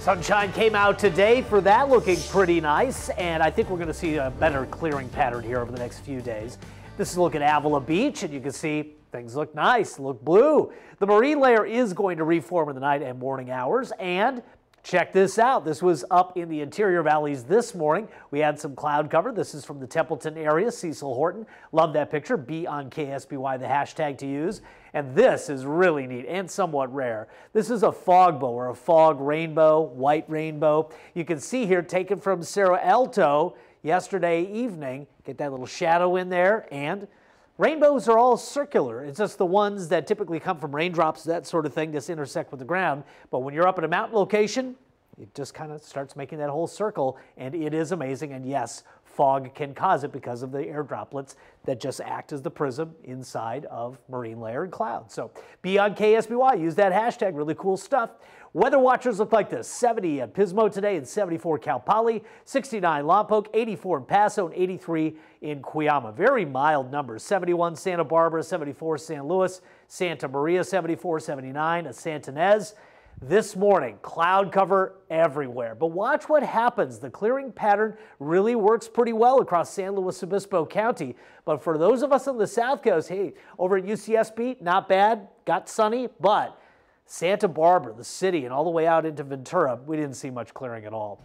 Sunshine came out today for that, looking pretty nice, and I think we're going to see a better clearing pattern here over the next few days. This is a look at Avila Beach, and you can see things look nice, look blue. The marine layer is going to reform in the night and morning hours, and check this out. This was up in the interior valleys this morning. We had some cloud cover. This is from the Templeton area, Cecil Horton. Love that picture. Be on KSBY, the hashtag to use. And this is really neat and somewhat rare. This is a fog bow or a fog rainbow, white rainbow. You can see here, taken from Cerro Alto yesterday evening. Get that little shadow in there, and rainbows are all circular. It's just the ones that typically come from raindrops, that sort of thing, just intersect with the ground. But when you're up at a mountain location, it just kind of starts making that whole circle, and it is amazing. And yes, fog can cause it because of the air droplets that just act as the prism inside of marine layer and cloud. So be on KSBY, use that hashtag, really cool stuff. Weather watchers look like this: 70 at Pismo today and 74 Cal Poly, 69 Lompoc, 84 in Paso, and 83 in Cuyama. Very mild numbers: 71 Santa Barbara, 74 San Luis, Santa Maria 74, 79 at Santa Ynez. This morning, cloud cover everywhere. But watch what happens. The clearing pattern really works pretty well across San Luis Obispo County. But for those of us on the South Coast, hey, over at UCSB, not bad, got sunny, but Santa Barbara, the city, and all the way out into Ventura, we didn't see much clearing at all.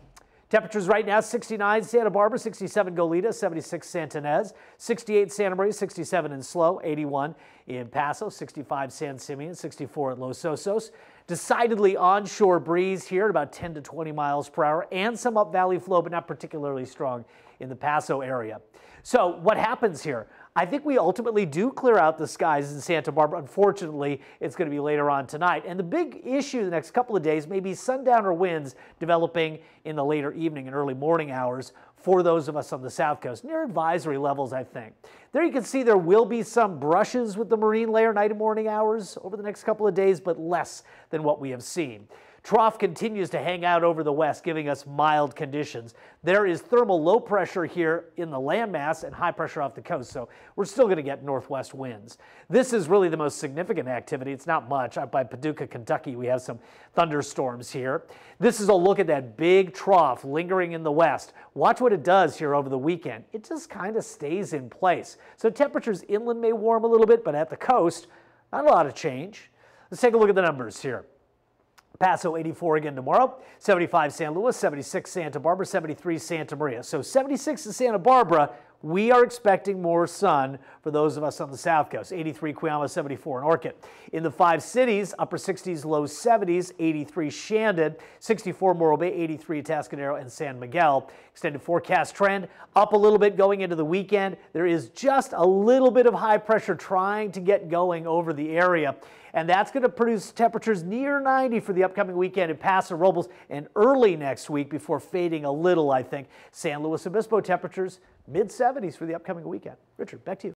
Temperatures right now: 69 Santa Barbara, 67 Goleta, 76 Santa Ynez, 68 Santa Maria, 67 in Slow, 81 in Paso, 65 San Simeon, 64 at Los Osos. Decidedly onshore breeze here at about 10 to 20 miles per hour, and some up valley flow, but not particularly strong in the Paso area. So what happens here? I think we ultimately do clear out the skies in Santa Barbara. Unfortunately, it's going to be later on tonight. And the big issue the next couple of days may be sundowner winds developing in the later evening and early morning hours for those of us on the South Coast, near advisory levels, I think. There you can see there will be some brushes with the marine layer night and morning hours over the next couple of days, but less than what we have seen. Trough continues to hang out over the west, giving us mild conditions. There is thermal low pressure here in the landmass and high pressure off the coast, so we're still going to get northwest winds. This is really the most significant activity. It's not much. Up by Paducah, Kentucky, we have some thunderstorms here. This is a look at that big trough lingering in the west. Watch what it does here over the weekend. It just kind of stays in place. So temperatures inland may warm a little bit, but at the coast, not a lot of change. Let's take a look at the numbers here. Paso 84 again tomorrow, 75 San Luis, 76 Santa Barbara, 73 Santa Maria. So 76 in Santa Barbara, we are expecting more sun for those of us on the South Coast. 83 Cuyama, 74 in Orchid. In the 5 cities, upper 60s, low 70s, 83 Shandon, 64 Morro Bay, 83 Atascadero and San Miguel. Extended forecast trend up a little bit going into the weekend. There is just a little bit of high pressure trying to get going over the area, and that's going to produce temperatures near 90 for the upcoming weekend in Paso Robles and early next week before fading a little, I think. San Luis Obispo temperatures mid-70s for the upcoming weekend. Richard, back to you.